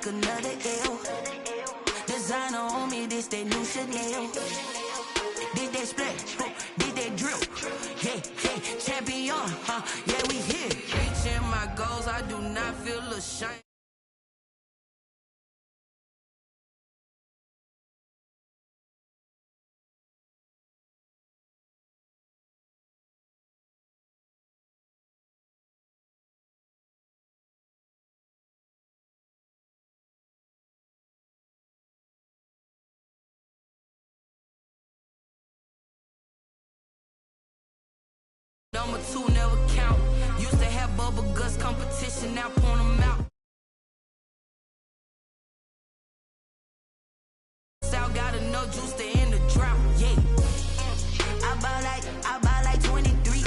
take another L. Designer on me, this that new Chanel. Did that split, did that drip. Yeah, champion, yeah, we here. Reaching my goals, I do not feel ashamed. Number 2 never count. Used to have bubble guts competition, now point them out. South got enough juice to end the drought, yeah. I buy like 23.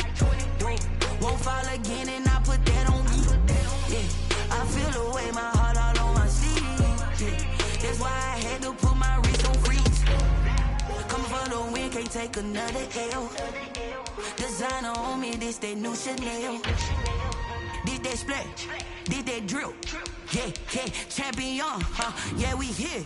Won't fall again and I put that on me, yeah. I feel the way, my heart all on my sleeve, yeah. That's why I had to put my wrist on freeze. Coming for the win, can't take another L. Designer on me, this that new Chanel. Did that split, did that drip. Yeah, champion, yeah, we here.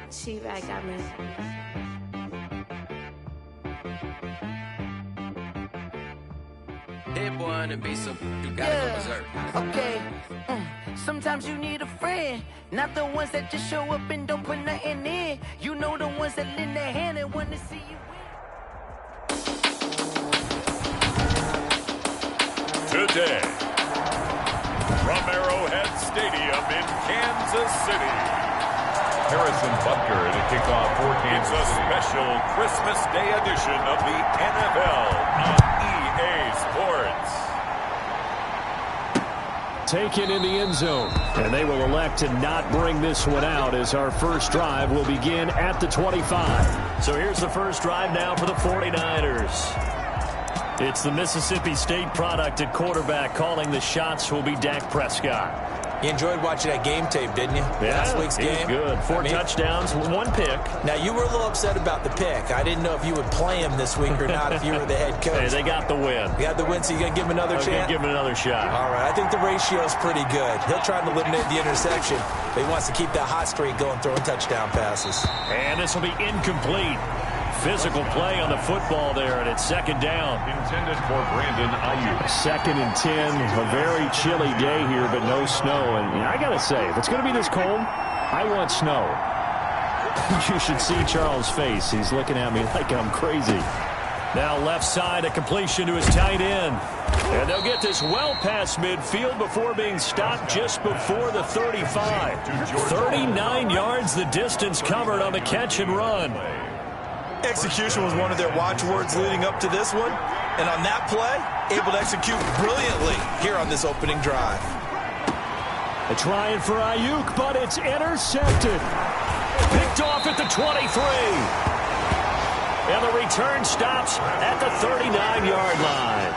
She right got me. Hit one and be some. You gotta go berserk. Okay. Sometimes you need a friend, not the ones that just show up and don't put nothing in. You know the ones that lend their hand and want to see you win. Today, from Arrowhead Stadium in Kansas City, Harrison Butker to kick off for Kansas. It's a special Christmas Day edition of the NFL on EA Sports. Taken in the end zone, and they will elect to not bring this one out as our first drive will begin at the 25. So here's the first drive now for the 49ers. It's the Mississippi State product at quarterback. Calling the shots will be Dak Prescott. You enjoyed watching that game tape, didn't you? Yeah, Last week's game. Good. 4 touchdowns, 1 pick. Now, you were a little upset about the pick. I didn't know if you would play him this week or not if you were the head coach. Hey, they got the win. You got the win, so you're going to give him another chance? Give him another shot. All right. I think the ratio is pretty good. He'll try to eliminate the interception, but he wants to keep that hot streak going, throwing touchdown passes. And this will be incomplete. Physical play on the football there, and it's second down. Intended for Brandon Ayuk. 2nd and 10. A very chilly day here, but no snow. And I got to say, if it's going to be this cold, I want snow. You should see Charles' face. He's looking at me like I'm crazy. Now left side, a completion to his tight end. And they'll get this well past midfield before being stopped just before the 35. 39 yards the distance covered on the catch and run. Execution was one of their watchwords leading up to this one. And on that play, able to execute brilliantly here on this opening drive. They're trying for Ayuk, but it's intercepted. Picked off at the 23. And the return stops at the 39-yard line.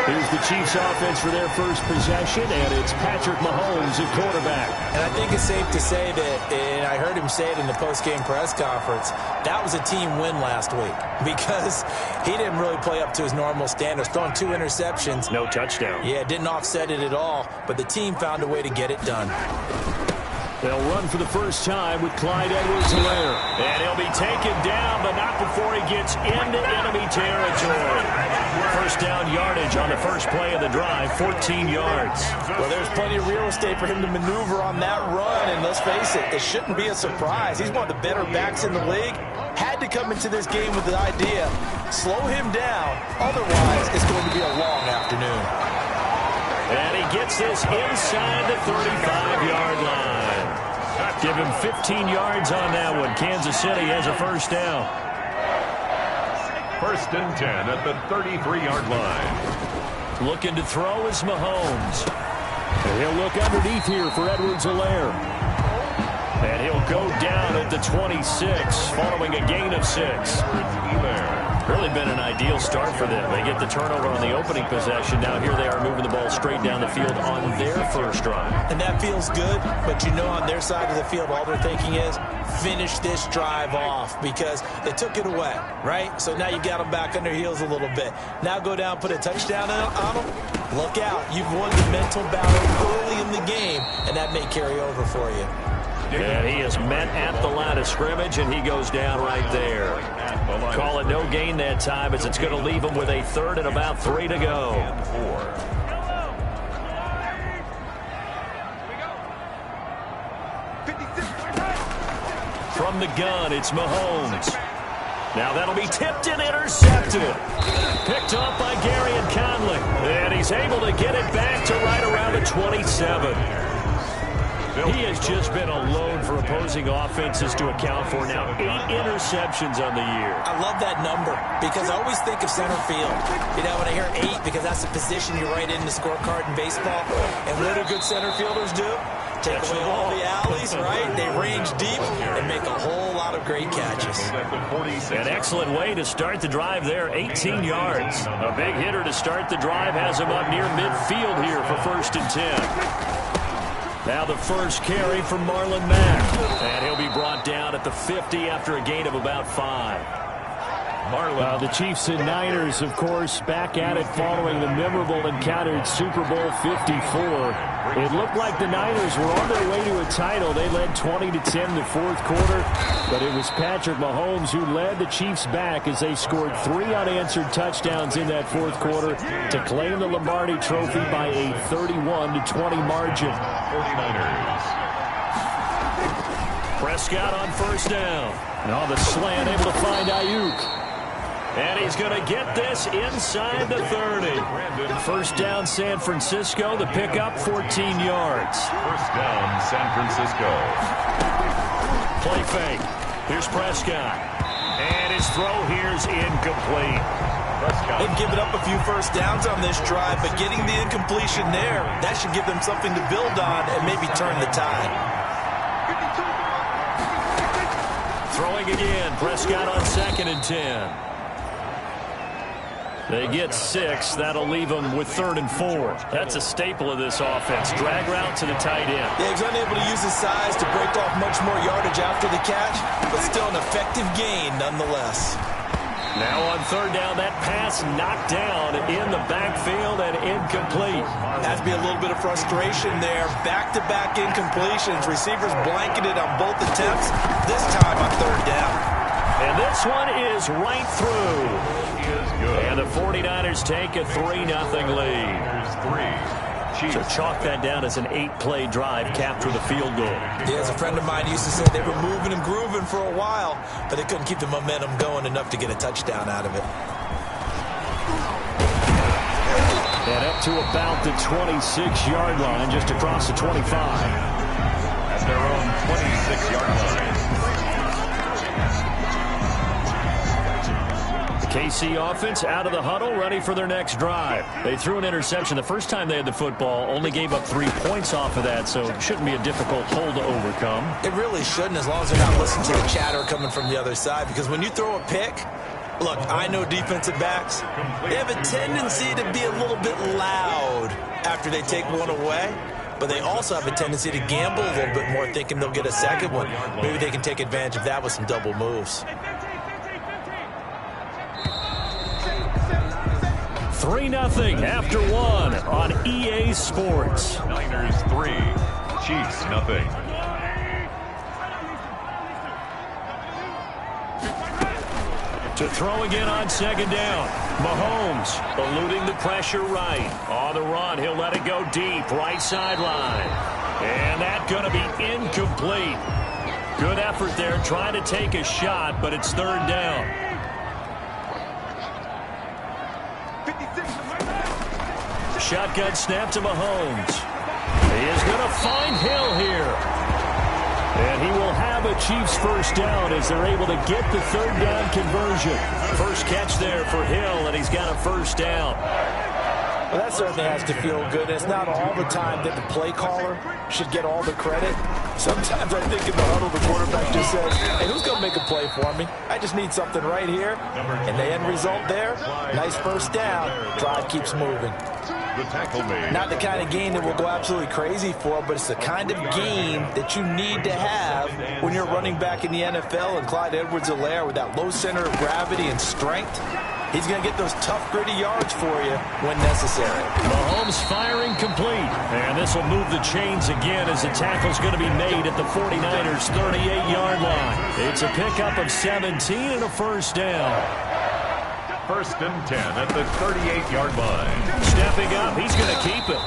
Here's the Chiefs offense for their first possession, and it's Patrick Mahomes at quarterback. And I think it's safe to say that, and I heard him say it in the post-game press conference, that was a team win last week because he didn't really play up to his normal standards, throwing 2 interceptions. No touchdown. Yeah, didn't offset it at all, but the team found a way to get it done. They'll run for the first time with Clyde Edwards-Helaire. And he'll be taken down, but not before he gets into enemy territory. First down yardage on the first play of the drive, 14 yards. Well, there's plenty of real estate for him to maneuver on that run, and let's face it, it shouldn't be a surprise. He's one of the better backs in the league. Had to come into this game with the idea, slow him down, otherwise it's going to be a long afternoon. And he gets this inside the 35-yard line. Give him 15 yards on that one. Kansas City has a first down. 1st and 10 at the 33-yard line. Looking to throw is Mahomes. And he'll look underneath here for Edwards-Helaire. And he'll go down at the 26 following a gain of 6. Really been an ideal start for them. They get the turnover on the opening possession. Now here they are moving the ball straight down the field on their first drive. And that feels good, but you know on their side of the field, all they're thinking is finish this drive off because they took it away, right? So now you got them back on their heels a little bit. Now go down, put a touchdown on them. Look out. You've won the mental battle early in the game, and that may carry over for you. And he is met at the line of scrimmage, and he goes down right there. Call it no gain that time as it's going to leave him with a third and about 3 to go. From the gun, it's Mahomes. Now that'll be tipped and intercepted. Picked off by Gary and Conley. And he's able to get it back to right around the 27. He has just been alone for opposing offenses to account for now 8 interceptions on the year. I love that number because I always think of center field. You know, when I hear 8, because that's the position you write in the scorecard in baseball. And what do good center fielders do? Take away all the alleys, right? They range deep and make a whole lot of great catches. An excellent way to start the drive there, 18 yards. A big hitter to start the drive has him up near midfield here for 1st and 10. Now the first carry from Marlon Mack. And he'll be brought down at the 50 after a gain of about 5. The Chiefs and Niners, of course, back at it following the memorable encounter in Super Bowl 54. It looked like the Niners were on their way to a title. They led 20-10 in the 4th quarter, but it was Patrick Mahomes who led the Chiefs back as they scored 3 unanswered touchdowns in that 4th quarter to claim the Lombardi Trophy by a 31-20 margin. 49ers. Prescott on 1st down. Now the slant able to find Ayuk. And he's going to get this inside the 30. 1st down, San Francisco. The pickup, 14 yards. 1st down, San Francisco. Play fake. Here's Prescott. And his throw here's incomplete. They've given up a few 1st downs on this drive, but getting the incompletion there, that should give them something to build on and maybe turn the tide. Throwing again. Prescott on 2nd and 10. They get 6. That'll leave them with 3rd and 4. That's a staple of this offense. Drag route to the tight end. Yeah, he's unable to use his size to break off much more yardage after the catch, but still an effective gain nonetheless. Now on 3rd down, that pass knocked down in the backfield and incomplete. Has to be a little bit of frustration there. Back-to-back incompletions. Receivers blanketed on both attempts, this time on 3rd down. And this one is right through. And the 49ers take a 3-0 lead. So chalk that down as an 8-play drive, capture the field goal. Yeah, as a friend of mine used to say, they were moving and grooving for a while, but they couldn't keep the momentum going enough to get a touchdown out of it. And up to about the 26-yard line, just across the 25. At their own 26-yard line. KC offense out of the huddle, ready for their next drive. They threw an interception the first time they had the football, only gave up 3 points off of that, so it shouldn't be a difficult hole to overcome. It really shouldn't, as long as they're not listening to the chatter coming from the other side, because when you throw a pick, look, I know defensive backs, they have a tendency to be a little bit loud after they take one away, but they also have a tendency to gamble a little bit more, thinking they'll get a second one. Maybe they can take advantage of that with some double moves. 3-0 after 1 on EA Sports. Niners 3, Chiefs 0. To throw again on 2nd down. Mahomes eluding the pressure right. On the run, he'll let it go deep, right sideline. And that's going to be incomplete. Good effort there, trying to take a shot, but it's 3rd down. Shotgun snap to Mahomes. He is going to find Hill here. And he will have a Chiefs 1st down as they're able to get the 3rd down conversion. First catch there for Hill, and he's got a 1st down. Well, that certainly has to feel good. It's not all the time that the play caller should get all the credit. Sometimes I think in the huddle, the quarterback just says, hey, who's going to make a play for me? I just need something right here. And the end result there, nice first down. Drive keeps moving. The tackle made. Not the kind of game that we'll go absolutely crazy for, but it's the kind of game that you need to have when you're running back in the NFL. And Clyde Edwards-Helaire with that low center of gravity and strength, he's going to get those tough, gritty yards for you when necessary. Mahomes firing complete. And this will move the chains again as the tackle's going to be made at the 49ers' 38-yard line. It's a pickup of 17 and a first down. First and 10 at the 38-yard line. Stepping up, he's going to keep it.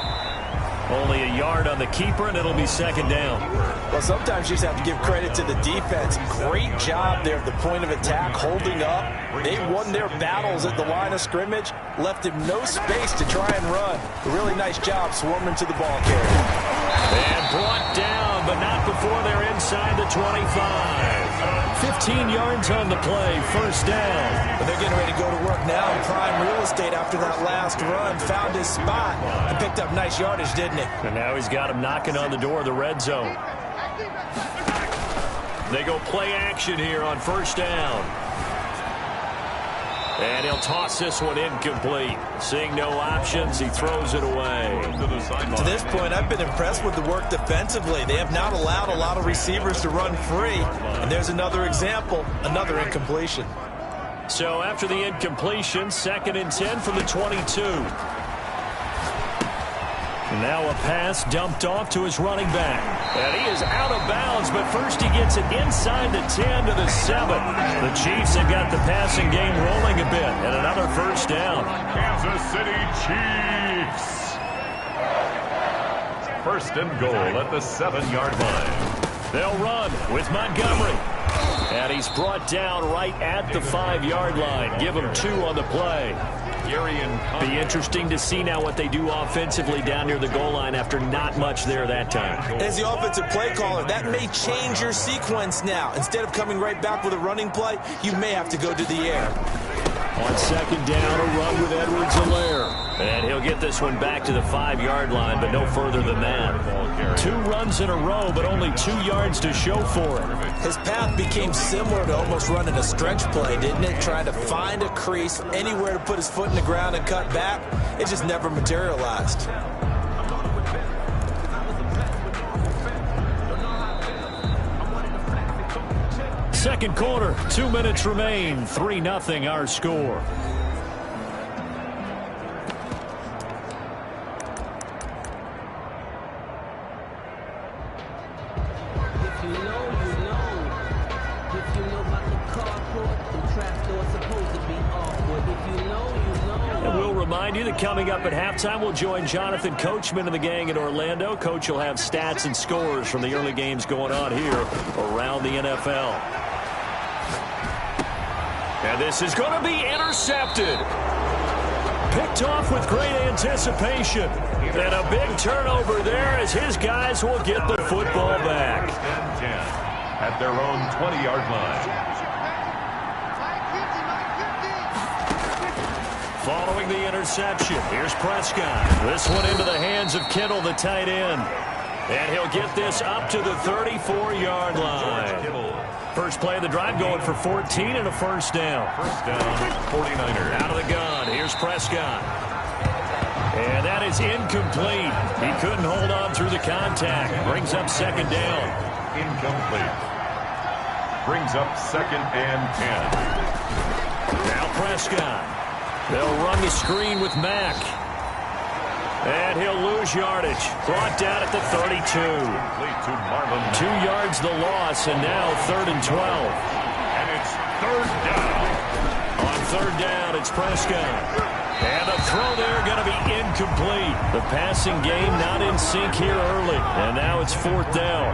Only a yard on the keeper, and it'll be second down. Well, sometimes you just have to give credit to the defense. Great job there at the point of attack, holding up. They won their battles at the line of scrimmage, left him no space to try and run. A really nice job swarming to the ball carrier. And brought down, but not before they're inside the 25. 15 yards on the play, first down. But they're getting ready to go to work now in prime real estate after that last run. Found his spot and picked up nice yardage, didn't he? And now he's got him knocking on the door of the red zone. They go play action here on first down. And he'll toss this one incomplete. Seeing no options, he throws it away. To this point, I've been impressed with the work defensively. They have not allowed a lot of receivers to run free. And there's another example, another incompletion. So after the incompletion, second and 10 from the 22. Now a pass dumped off to his running back. And he is out of bounds, but first he gets it inside the 10 to the 7. The Chiefs have got the passing game rolling a bit. And another first down. Kansas City Chiefs. First and goal at the 7-yard line. They'll run with Montgomery. And he's brought down right at the 5-yard line. Give him 2 on the play. Be interesting to see now what they do offensively down near the goal line after not much there that time. As the offensive play caller, that may change your sequence now. Instead of coming right back with a running play, you may have to go to the air. On second down, a run with Edwards-Helaire. And he'll get this one back to the 5-yard line, but no further than that. 2 runs in a row, but only 2 yards to show for it. His path became similar to almost running a stretch play, didn't it? Trying to find a crease, anywhere to put his foot in the ground and cut back. It just never materialized. Second quarter, 2 minutes remain. 3-0 our score. Coming up at halftime, we'll join Jonathan Coachman and the gang in Orlando. Coach will have stats and scores from the early games going on here around the NFL. And this is going to be intercepted. Picked off with great anticipation. And a big turnover there as his guys will get the football back. At their own 20-yard line. Following the interception, here's Prescott. This one into the hands of Kittle, the tight end. And he'll get this up to the 34-yard line. First play of the drive going for 14 and a first down. First down, 49ers. Out of the gun, here's Prescott. And that is incomplete. He couldn't hold on through the contact. Brings up second down. Incomplete. Brings up second and 10. Now Prescott. They'll run the screen with Mack. And he'll lose yardage. Brought down at the 32. 2 yards the loss, and now 3rd and 12. And it's third down. On third down, it's Prescott. And the throw there going to be incomplete. The passing game not in sync here early. And now it's 4th down.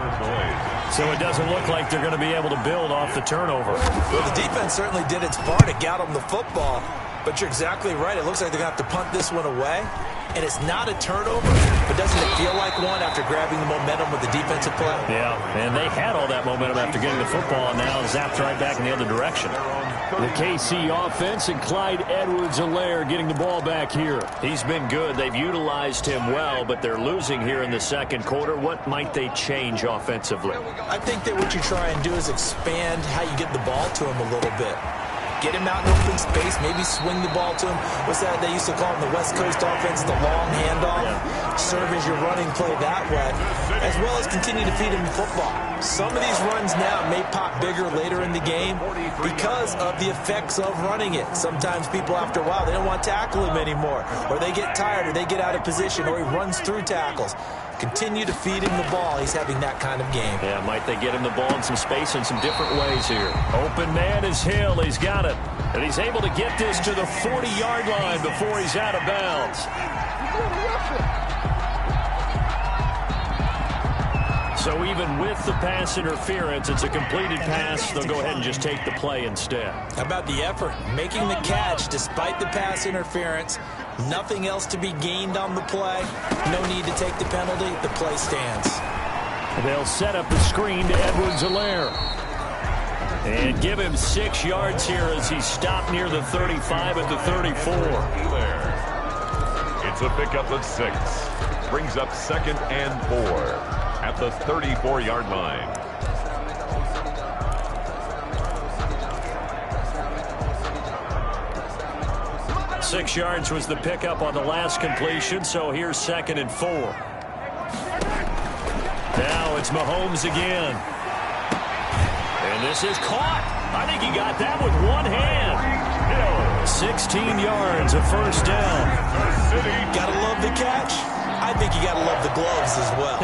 So it doesn't look like they're going to be able to build off the turnover. Well, the defense certainly did its part to get them the football. But you're exactly right. It looks like they're going to have to punt this one away. And it's not a turnover, but doesn't it feel like one after grabbing the momentum with the defensive play? Yeah, and they had all that momentum after getting the football, and now zapped right back in the other direction. The KC offense and Clyde Edwards-Helaire getting the ball back here. He's been good. They've utilized him well, but they're losing here in the second quarter. What might they change offensively? I think that what you try and do is expand how you get the ball to him a little bit. Get him out in open space, maybe swing the ball to him. What's that they used to call in the West Coast offense, the long handoff? Yeah. Serve as your running play that way, as well as continue to feed him the football. Some of these runs now may pop bigger later in the game because of the effects of running it. Sometimes people, after a while, they don't want to tackle him anymore, or they get tired, or they get out of position, or he runs through tackles. Continue to feed him the ball. He's having that kind of game. Yeah, might they get him the ball in some space in some different ways here. Open man is Hill. He's got it. And he's able to get this to the 40-yard line before he's out of bounds. So even with the pass interference, it's a completed pass. They'll go ahead and just take the play instead. How about the effort? Making the catch despite the pass interference. Nothing else to be gained on the play. No need to take the penalty. The play stands. They'll set up the screen to Edwards-Helaire. And give him 6 yards here as he stopped near the 35 at the 34. It's a pickup of 6. Brings up 2nd and 4 at the 34-yard line. Six yards was the pickup on the last completion, so here's 2nd and 4. Now it's Mahomes again. And this is caught. I think he got that with one hand. 16 yards, a first down. Gotta love the catch. I think you gotta love the gloves as well.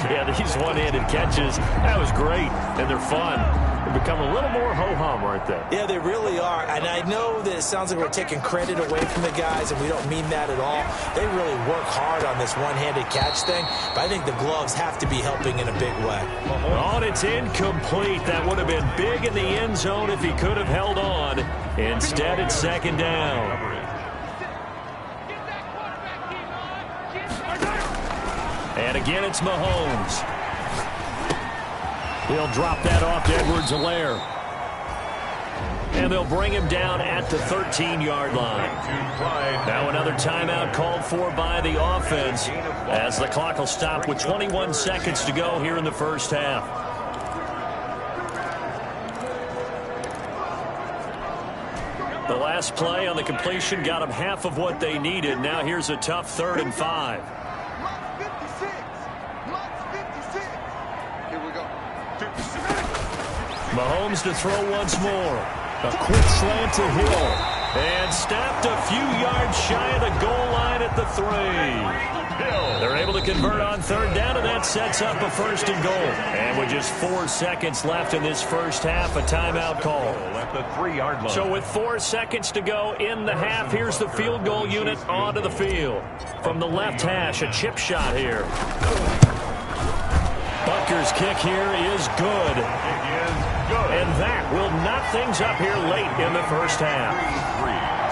Yeah, these one-handed catches, that was great, and they're fun. They become a little more ho-hum, aren't they? Yeah, they really are. And I know that it sounds like we're taking credit away from the guys, and we don't mean that at all. They really work hard on this one-handed catch thing, but I think the gloves have to be helping in a big way. Oh, and it's incomplete. That would have been big in the end zone if he could have held on. Instead, it's 2nd down. And again, it's Mahomes. He'll drop that off to Edwards-Helaire. And they'll bring him down at the 13-yard line. Now another timeout called for by the offense as the clock will stop with 21 seconds to go here in the first half. The last play on the completion got them half of what they needed. Now here's a tough 3rd and 5. Mahomes to throw once more. A quick slant to Hill. And stopped a few yards shy of the goal line at the 3. They're able to convert on 3rd down, and that sets up a 1st and goal. And with just 4 seconds left in this first half, a timeout call. At the 3-yard line. So with 4 seconds to go in the half, here's the field goal unit onto the field. From the left hash, a chip shot here. Butker's kick here is good. And that will knock things up here late in the first half.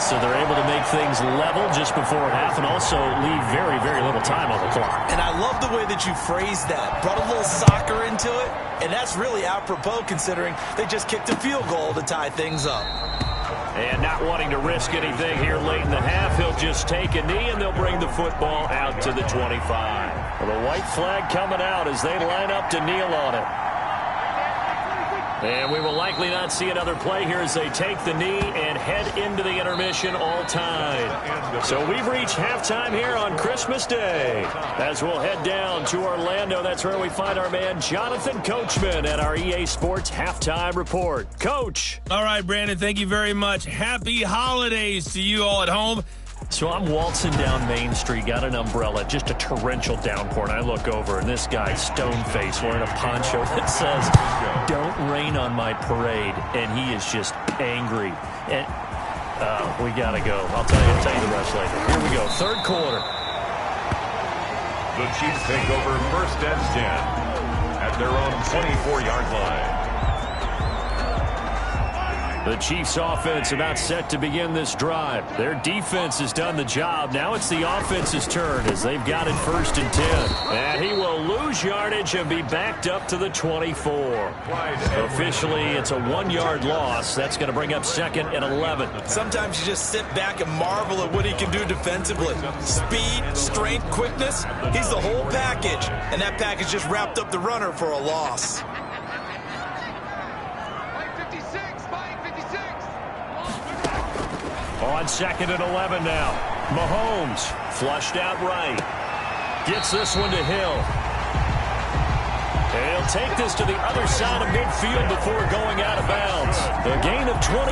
So they're able to make things level just before half and also leave very, very little time on the clock. And I love the way that you phrased that. Brought a little soccer into it, and that's really apropos considering they just kicked a field goal to tie things up. And not wanting to risk anything here late in the half, he'll just take a knee, and they'll bring the football out to the 25. Well, the white flag coming out as they line up to kneel on it. And we will likely not see another play here as they take the knee and head into the intermission all tied. So we've reached halftime here on Christmas Day. As we'll head down to Orlando, that's where we find our man Jonathan Coachman at our EA Sports Halftime Report. Coach. All right, Brandon, thank you very much. Happy holidays to you all at home. So I'm waltzing down Main Street, got an umbrella, just a torrential downpour, and I look over, and this guy, stone-faced, wearing a poncho that says, "Don't rain on my parade," and he is just angry. And we got to go. I'll tell you the rest later. Here we go, 3rd quarter. The Chiefs take over 1st and 10 at their own 24-yard line. The Chiefs offense about set to begin this drive. Their defense has done the job. Now it's the offense's turn as they've got it 1st and 10. And he will lose yardage and be backed up to the 24. Officially, it's a 1-yard loss. That's going to bring up 2nd and 11. Sometimes you just sit back and marvel at what he can do defensively. Speed, strength, quickness. He's the whole package. And that package just wrapped up the runner for a loss. On 2nd and 11 now. Mahomes flushed out right. Gets this one to Hill. And he'll take this to the other side of midfield before going out of bounds. A gain of 28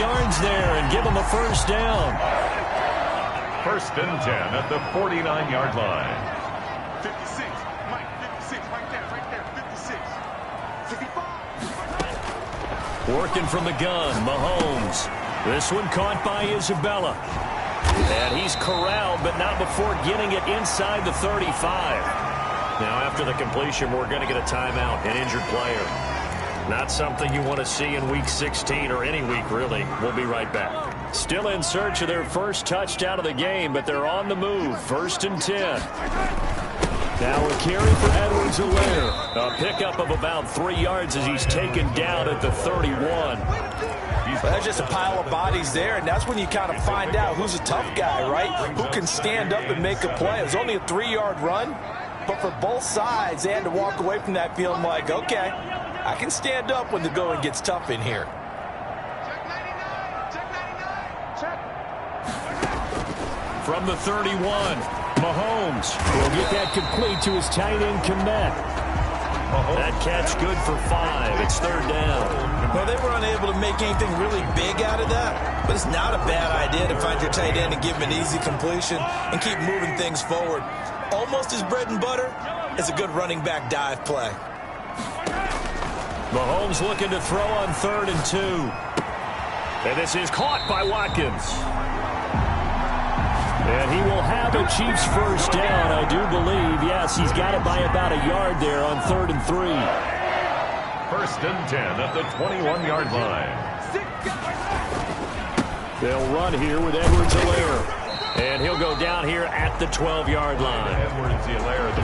yards there and give him a 1st down. 1st and 10 at the 49-yard line. 56. Mike, 56. Right there. 56. 65. Working from the gun, Mahomes. This one caught by Isabella. And he's corralled, but not before getting it inside the 35. Now, after the completion, we're going to get a timeout, an injured player. Not something you want to see in Week 16 or any week, really. We'll be right back. Still in search of their first touchdown of the game, but they're on the move. 1st and 10. Now a carry for Edwards-Helaire. A pickup of about 3 yards as he's taken down at the 31. Well, that's just a pile of bodies there, and that's when you kind of find out who's a tough guy, right? Who can stand up and make a play. It was only a 3-yard run, but for both sides, they had to walk away from that feeling like, okay, I can stand up when the going gets tough in here. From the 31, Mahomes will get that complete to his tight end, Kmet. That catch good for 5. It's 3rd down. Well, they were unable to make anything really big out of that, but it's not a bad idea to find your tight end and give him an easy completion and keep moving things forward. Almost his bread and butter is a good running back dive play. Mahomes looking to throw on 3rd and 2. And this is caught by Watkins. And he will have a Chiefs 1st down, I do believe. Yes, he's got it by about a yard there on 3rd and 3. 1st and 10 at the 21-yard line. They'll run here with Edwards-Helaire. And he'll go down here at the 12-yard line.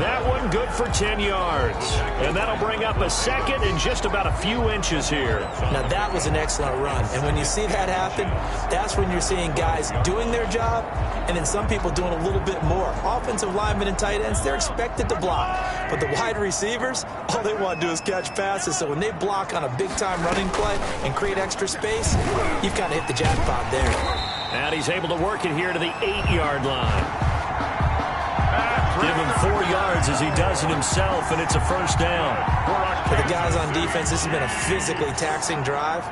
That one good for 10 yards. And that'll bring up a 2nd and just about a few inches here. Now, that was an excellent run. And when you see that happen, that's when you're seeing guys doing their job and then some people doing a little bit more. Offensive linemen and tight ends, they're expected to block. But the wide receivers, all they want to do is catch passes. So when they block on a big-time running play and create extra space, you've kind of hit the jackpot there. And he's able to work it here to the 8-yard line. Give him 4 yards as he does it himself, and it's a 1st down. For the guys on defense, this has been a physically taxing drive,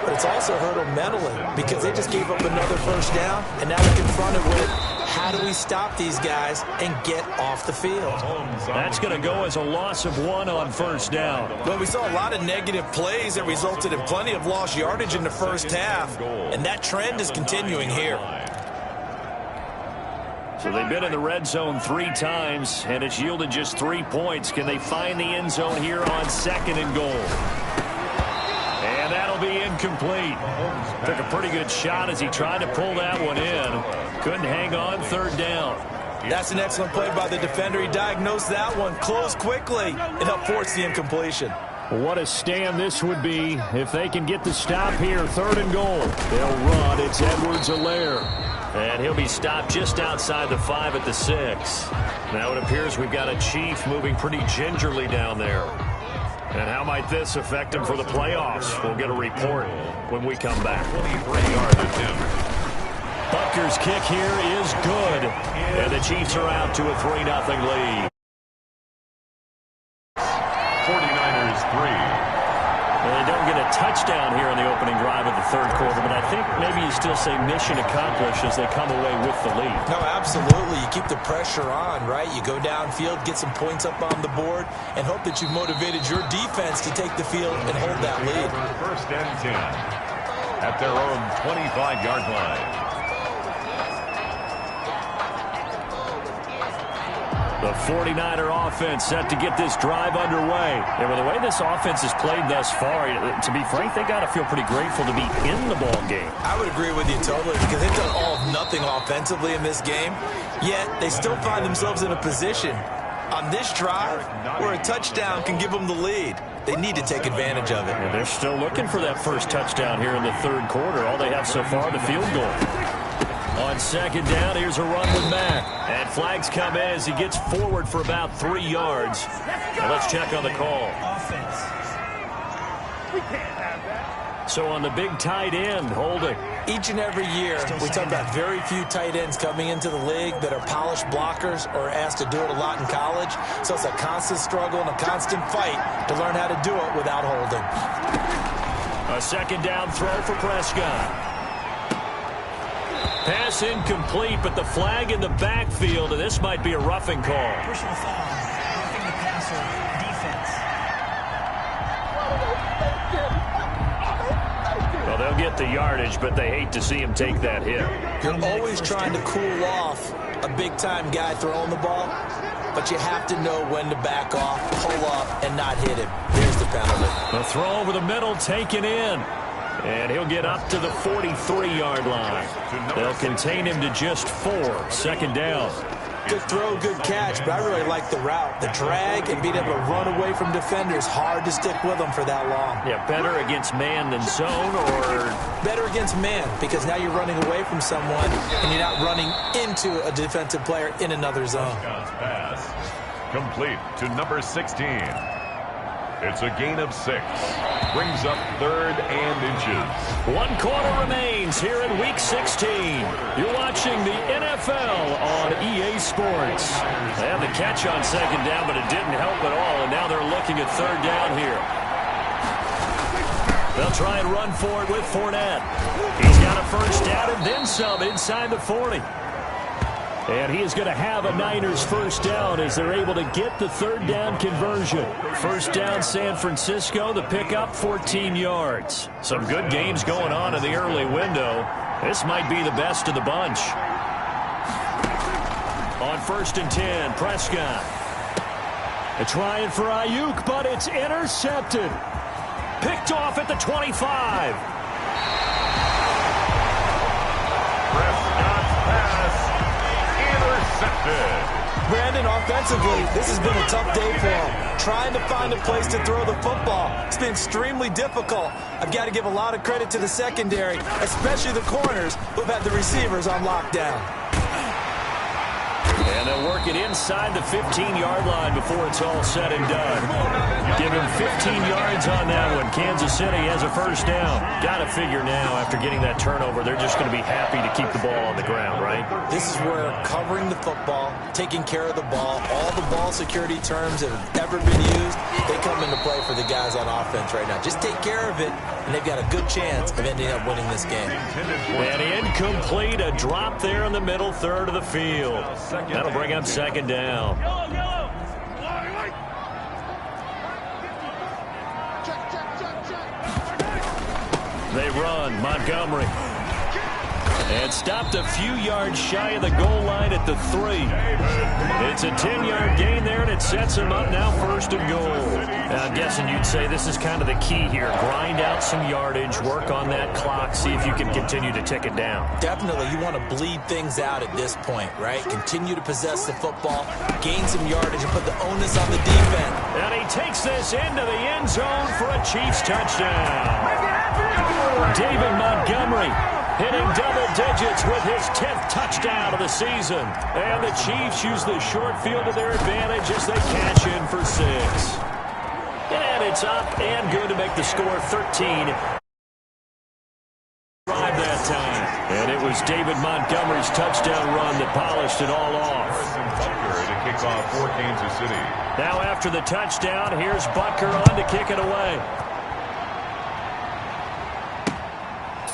but it's also hurt them mentally because they just gave up another 1st down, and now they're confronted with how do we stop these guys and get off the field. That's going to go as a loss of 1 on 1st down. Well, we saw a lot of negative plays that resulted in plenty of lost yardage in the 1st half, and that trend is continuing here. So they've been in the red zone 3 times, and it's yielded just 3 points. Can they find the end zone here on 2nd and goal? And that'll be incomplete. Took a pretty good shot as he tried to pull that one in. Couldn't hang on 3rd down. That's an excellent play by the defender. He diagnosed that one, closed quickly, and helped force the incompletion. What a stand this would be if they can get the stop here. 3rd and goal. They'll run. It's Edwards-Helaire. And he'll be stopped just outside the 5 at the 6. Now it appears we've got a Chief moving pretty gingerly down there. And how might this affect him for the playoffs? We'll get a report when we come back. 23-yard attempt. Butker's kick here is good. And the Chiefs are out to a 3-0 lead. 49ers 3. Well, they don't get a touchdown here on the opening drive of the 3rd quarter, but I think maybe you still say mission accomplished as they come away with the lead. No, absolutely. You keep the pressure on, right? You go downfield, get some points up on the board, and hope that you've motivated your defense to take the field and hold that lead. 1st and 10 at their own 25-yard line. The 49er offense set to get this drive underway. And with the way this offense has played thus far, to be frank, they got to feel pretty grateful to be in the ball game. I would agree with you totally because they've done all of nothing offensively in this game, yet they still find themselves in a position on this drive where a touchdown can give them the lead. They need to take advantage of it. And they're still looking for that first touchdown here in the third quarter. All they have so far, the field goal. On second down, here's a run with Mack. And flags come in as he gets forward for about 3 yards. Now let's check on the call. Offense. We can't have that. So on the big tight end, holding. Each and every year, we talk about very few tight ends coming into the league that are polished blockers or asked to do it a lot in college. So it's a constant struggle and a constant fight to learn how to do it without holding. A second down throw for Prescott. Pass incomplete, but the flag in the backfield, and this might be a roughing call. Personal foul. Roughing the passer. Defense. Well, they'll get the yardage, but they hate to see him take that hit. You're always trying to cool off a big-time guy throwing the ball, but you have to know when to back off, pull up, and not hit him. Here's the penalty. The throw over the middle taken in. And he'll get up to the 43-yard line. They'll contain him to just 4. Second down. Good throw, good catch, but I really like the route. The drag and being able to run away from defenders, hard to stick with them for that long. Yeah, better against man than zone, or? Better against man, because now you're running away from someone and you're not running into a defensive player in another zone. Pass complete to number 16. It's a gain of 6. Brings up 3rd and inches. 1 quarter remains here in Week 16. You're watching the NFL on EA Sports. They had the catch on second down, but it didn't help at all, and now they're looking at 3rd down here. They'll try and run for it with Fournette. He's got a first down and then some inside the 40. And he is going to have a Niners first down as they're able to get the 3rd down conversion. First down, San Francisco. The pickup, 14 yards. Some good games going on in the early window. This might be the best of the bunch. On 1st and 10, Prescott. They're trying for Ayuk, but it's intercepted. Picked off at the 25. Prescott's pass intercepted. Brandon, offensively, this has been a tough day for him. Trying to find a place to throw the football. It's been extremely difficult. I've got to give a lot of credit to the secondary, especially the corners who've had the receivers on lockdown. And they'll work it inside the 15-yard line before it's all said and done. Give him 15 yards on that one. Kansas City has a first down. Got to figure now, after getting that turnover, they're just going to be happy to keep the ball on the ground, right? This is where covering the football, taking care of the ball, all the ball security terms that have ever been used, they come into play for the guys on offense right now. Just take care of it, and they've got a good chance of ending up winning this game. And incomplete, a drop there in the middle third of the field. That'll bring up second down. They run, Montgomery. And stopped a few yards shy of the goal line at the 3. It's a 10-yard gain there, and it sets him up now 1st and goal. Now, I'm guessing you'd say this is kind of the key here. Grind out some yardage, work on that clock, see if you can continue to tick it down. Definitely, you want to bleed things out at this point, right? Continue to possess the football, gain some yardage, and put the onus on the defense. And he takes this into the end zone for a Chiefs touchdown. David Montgomery hitting double digits with his 10th touchdown of the season. And the Chiefs use the short field to their advantage as they cash in for 6. And it's up and good to make the score 13. Drive that time. And it was David Montgomery's touchdown run that polished it all off. To kick off for Kansas City. Now after the touchdown, here's Butker on to kick it away.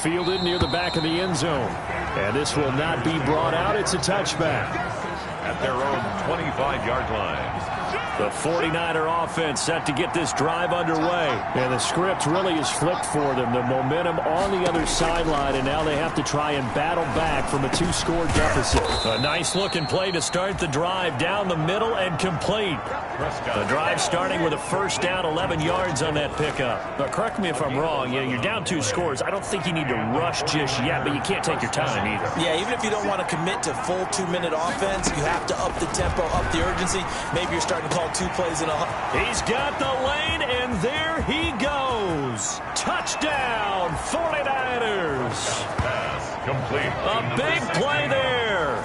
Fielded near the back of the end zone. And this will not be brought out. It's a touchback. At their own 25-yard line. The 49er offense set to get this drive underway. And the script really is flipped for them. The momentum on the other sideline, and now they have to try and battle back from a 2-score deficit. A nice-looking play to start the drive down the middle and complete. The drive starting with a first down, 11 yards on that pickup. But correct me if I'm wrong. You're down 2 scores. I don't think you need to rush just yet, but you can't take your time either. Yeah, even if you don't want to commit to full 2-minute offense, you have to up the tempo, up the urgency. Maybe you're starting to call 2 plays in a... He's got the lane, and there he goes. Touchdown, 49ers. Pass complete. A big play there.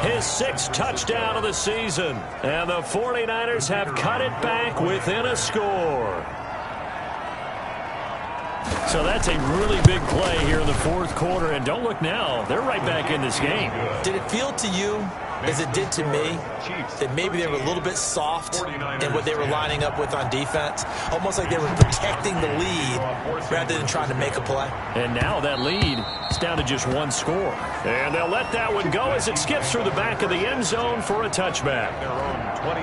His 6th touchdown of the season. And the 49ers have cut it back within a score. So that's a really big play here in the 4th quarter. And don't look now. They're right back in this game. Did it feel to you, as it did to me, that maybe they were a little bit soft in what they were lining up with on defense? Almost like they were protecting the lead rather than trying to make a play. And now that lead is down to just 1 score. And they'll let that one go as it skips through the back of the end zone for a touchback.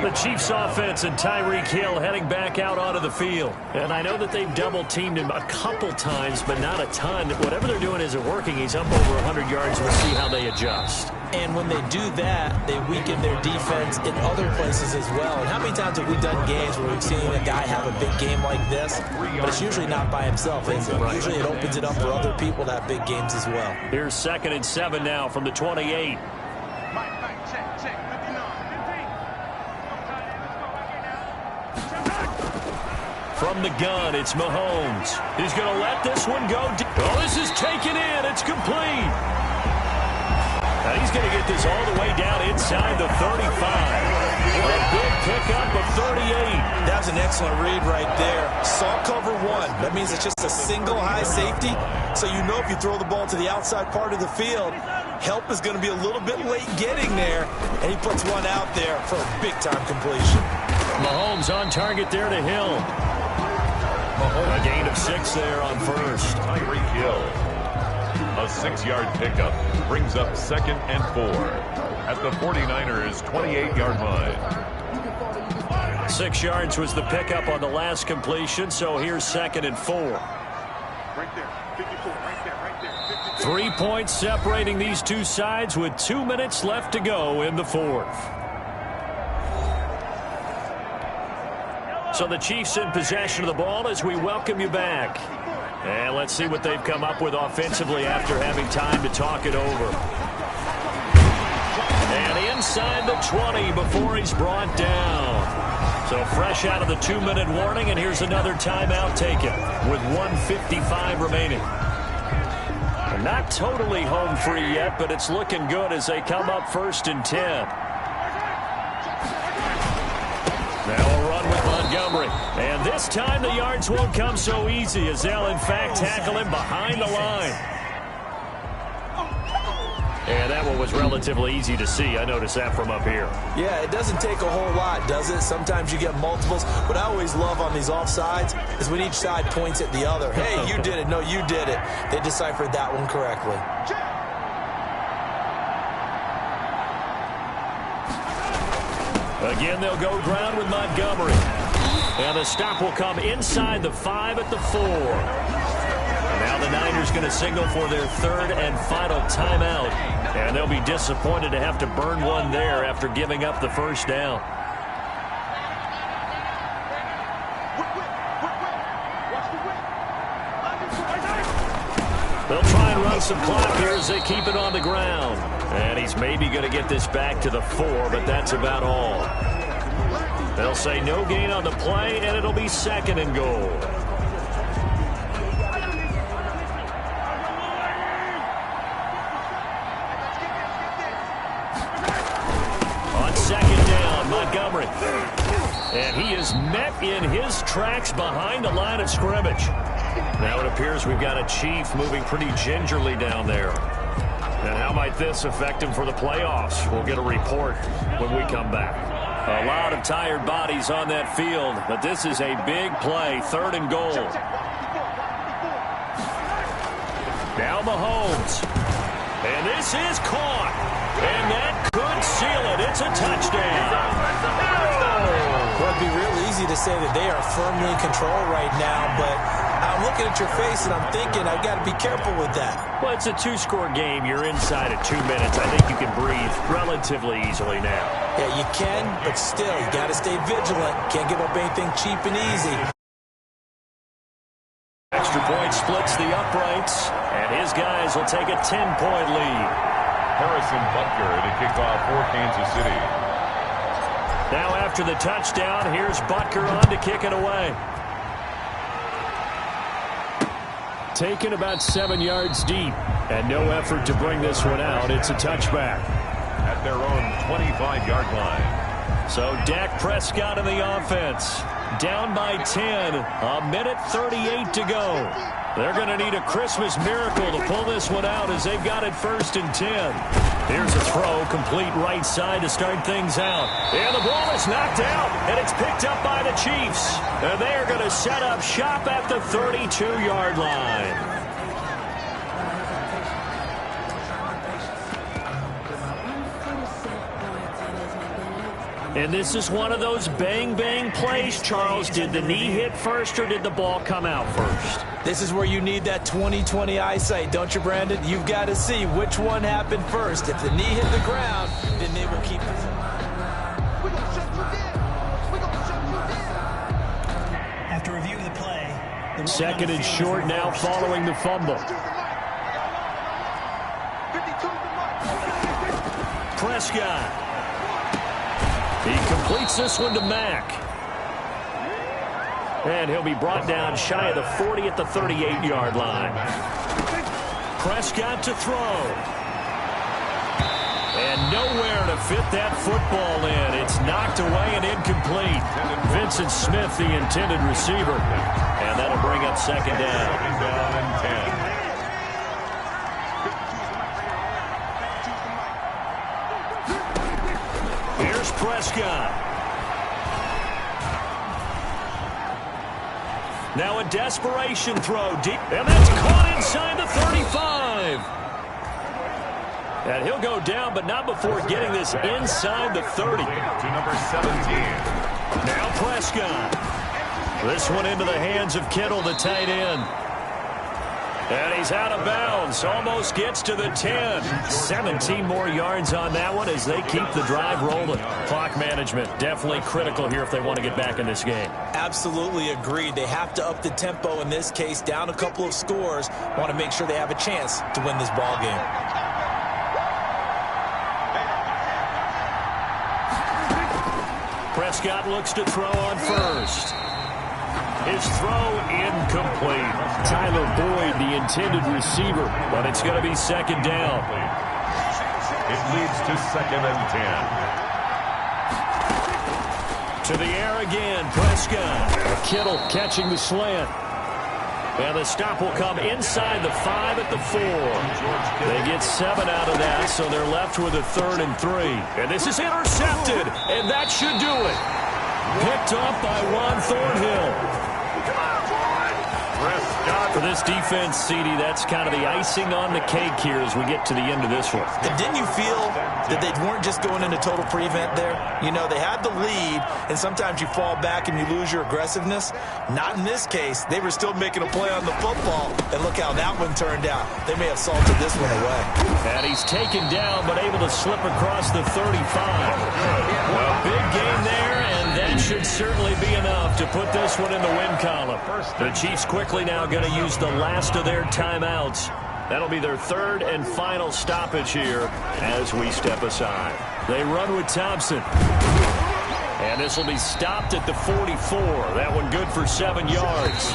The Chiefs offense and Tyreek Hill heading back out onto the field. And I know that they've double-teamed him a couple times, but not a ton. Whatever they're doing isn't working. He's up over 100 yards. We'll see how they adjust. And when they do that, they weaken their defense in other places as well. And how many times have we done games where we've seen a guy have a big game like this? But it's usually not by himself, is it? Right. Usually it opens it up for other people to have big games as well. Here's 2nd and 7 now from the 28. Check. 59, 15. From the gun, it's Mahomes. He's going to let this one go. Oh, this is taken in. It's complete. And he's going to get this all the way down inside the 35. A big pickup of 38. That's an excellent read right there. Saw cover 1. That means it's just a single high safety. So you know if you throw the ball to the outside part of the field, help is going to be a little bit late getting there. And he puts one out there for a big-time completion. Mahomes on target there to Hill. A gain of 6 there on first. Tyreek Hill. A 6-yard pickup brings up 2nd and 4 at the 49ers' 28-yard line. 6 yards was the pickup on the last completion, so here's 2nd and 4. Right there. 54. Right there. 54. 3 points separating these two sides with 2 minutes left to go in the 4th. So the Chiefs in possession of the ball as we welcome you back. And let's see what they've come up with offensively after having time to talk it over. And inside the 20 before he's brought down. So fresh out of the 2-minute warning, and here's another timeout taken with 1:55 remaining. Not totally home free yet, but it's looking good as they come up 1st and 10. Now a run with Montgomery. And this time the yards won't come so easy as they'll in fact tackle him behind the line. And that one was relatively easy to see. I noticed that from up here. Yeah, it doesn't take a whole lot, does it? Sometimes you get multiples. What I always love on these offsides is when each side points at the other. Hey, you did it. No, you did it. They deciphered that one correctly. Again, they'll go ground with Montgomery. And the stop will come inside the 5 at the 4. Now the Niners going to signal for their 3rd and final timeout. And they'll be disappointed to have to burn one there after giving up the first down. They'll try and run some clock here as they keep it on the ground. And he's maybe going to get this back to the 4, but that's about all. They'll say no gain on the play, and it'll be 2nd and goal. On 2nd down, Montgomery. And he is met in his tracks behind the line of scrimmage. Now it appears we've got a Chief moving pretty gingerly down there. And how might this affect him for the playoffs? We'll get a report when we come back. A lot of tired bodies on that field, but this is a big play, 3rd and goal. Now Mahomes. And this is caught. And that could and seal it. It's a touchdown. Well, it'd be real easy to say that they are firmly in control right now, but I'm looking at your face and I'm thinking I've got to be careful with that. Well, it's a two-score game. You're inside at 2 minutes. I think you can breathe relatively easily now. Yeah, you can, but still, you got to stay vigilant. Can't give up anything cheap and easy. Extra point splits the uprights, and his guys will take a 10-point lead. Harrison Butker to kick off for Kansas City. Now after the touchdown, here's Butker on to kick it away. Taken about 7 yards deep, and no effort to bring this one out. It's a touchback. At their own 25-yard line. So Dak Prescott in the offense. Down by 10. A minute 38 to go. They're going to need a Christmas miracle to pull this one out as they've got it 1st and 10. Here's a throw, complete right side to start things out. And the ball is knocked out, and it's picked up by the Chiefs. And they are going to set up shop at the 32-yard line. And this is one of those bang-bang plays, Charles. Did the knee hit first or did the ball come out first? This is where you need that 20/20 eyesight, don't you, Brandon? You've got to see which one happened first. If the knee hit the ground, then they will keep it. After review of the play, the 2nd and short now following the fumble. Prescott. He completes this one to Mack. And he'll be brought down shy of the 40 at the 38-yard line. Prescott to throw. And nowhere to fit that football in. It's knocked away and incomplete. Vincent Smith, the intended receiver. And that'll bring up 2nd down. 2nd and 10. Here's Prescott. Now a desperation throw deep. And that's caught inside the 35. And he'll go down, but not before getting this inside the 30. To number 17. Now Prescott. This one into the hands of Kittle, the tight end. And he's out of bounds. Almost gets to the 10. 17 more yards on that one as they keep the drive rolling. Clock management definitely critical here if they want to get back in this game. Absolutely agreed. They have to up the tempo in this case. Down a couple of scores. Want to make sure they have a chance to win this ball game. Prescott looks to throw on first. His throw incomplete. Tyler Boyd, the intended receiver, but it's going to be 2nd down. It leads to 2nd and 10. To the air again, Prescott. Kittle catching the slant. And the stop will come inside the 5 at the 4. They get 7 out of that, so they're left with a 3rd and 3. And this is intercepted, and that should do it. Picked up by Juan Thornhill. For this defense, CD, that's kind of the icing on the cake here as we get to the end of this one. And didn't you feel that they weren't just going into total prevent there? You know, they had the lead, and sometimes you fall back and you lose your aggressiveness. Not in this case. They were still making a play on the football, and look how that one turned out. They may have salted this one away. And he's taken down, but able to slip across the 35. A big game there, and that should certainly be enough to put this one in the win column. The Chiefs quickly now going to use the last of their timeouts. That'll be their 3rd and final stoppage here as we step aside. They run with Thompson. And this will be stopped at the 44. That one good for 7 yards.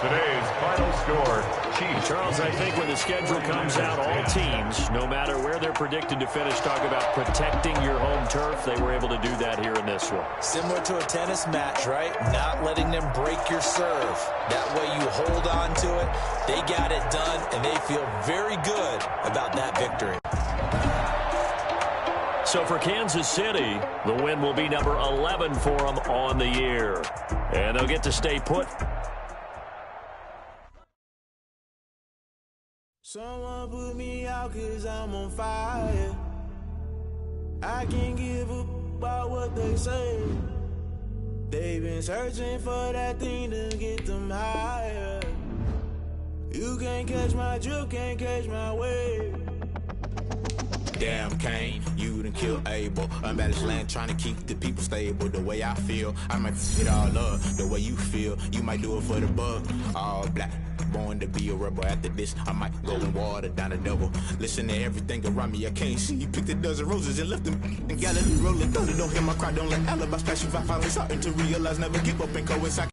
Today's final score, Chiefs. Charles, I think when the schedule comes out, all teams, no matter where they're predicted to finish, talk about protecting your home turf. They were able to do that here in this one. Similar to a tennis match, right? Not letting them break your serve. That way you hold on to it. They got it done, and they feel very good about that victory. So for Kansas City, the win will be number 11 for them on the year. And they'll get to stay put. Someone put me out. cause I'm on fire. I can't give up about what they say. They've been searching for that thing to get them higher. You can't catch my drift, can't catch my wave. Damn, Kane, you done killed Abel. Unbalanced land trying to keep the people stable. The way I feel, I might f*** it all up. The way you feel, you might do it for the buck. All black, born to be a rebel. After this, I might go and water down a double. Listen to everything around me, I can't see. Picked a dozen roses and left them in Galilee rolling. Thunder, don't hear my cry, don't let alibis pass you. I finally starting to realize, never give up and coincide.